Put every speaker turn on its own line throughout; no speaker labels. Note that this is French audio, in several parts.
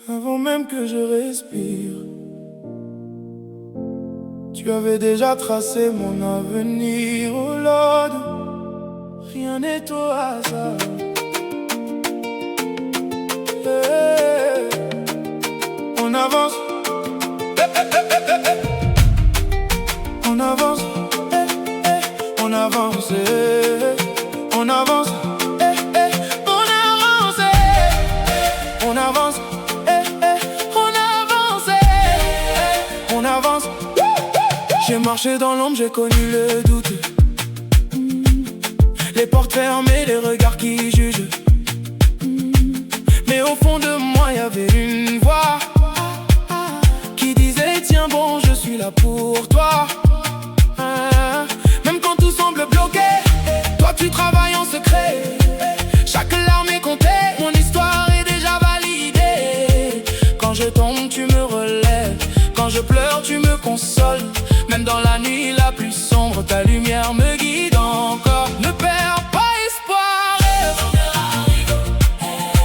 Avant même que je respire, tu avais déjà tracé mon avenir. Oh Lord, rien n'est au hasard. Hey, on avance, on avance, on avance, on avance, on avance, on avance. J'ai marché dans l'ombre, j'ai connu le doute, les portes fermées, les regards qui jugent. Mais au fond de moi, y avait une voix qui disait tiens bon, je suis là pour toi. Même quand tout semble bloqué, toi tu travailles en secret. Chaque larme est comptée, mon histoire est déjà validée. Quand je tombe, tu me relèves. Quand je pleure, tu me consoles. Même dans la nuit la plus sombre, ta lumière me guide encore. Ne perds pas espoir,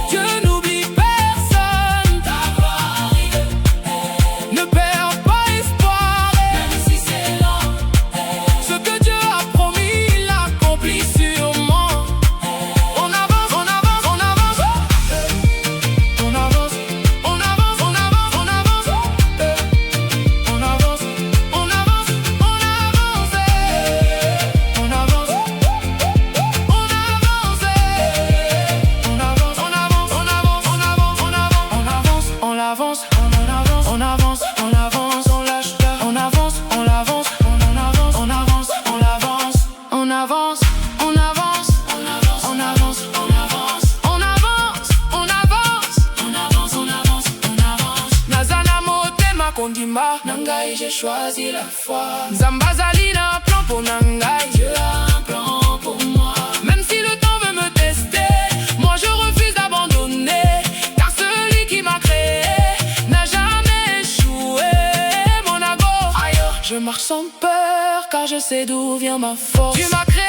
Dieu n'oublie personne. Ne perds pas espoir, même si c'est lent. Ce que Dieu a promis, il accomplit sûrement. On avance, on avance, on avance. On avance, on avance, on avance, on avance. On avance, on avance, on avance. On avance, on avance. On avance, on avance, on avance, on avance, on avance, on avance, on avance, on avance, on lâche pas. On avance, on avance, on avance, on avance, on avance, on avance, on avance, on avance, on avance, on avance, on avance, on avance, on avance, on avance. Nazana motema kondima nangai, j'ai choisi la foi. Zambazali na plan pour nangai, Dieu a un plan pour moi. Même si le temps veut me tester, moi je refuse d'abandonner. Car celui qui m'a créé n'a jamais échoué. Mon ago, je marche sans peur car je sais d'où vient ma force. Tu m'as créé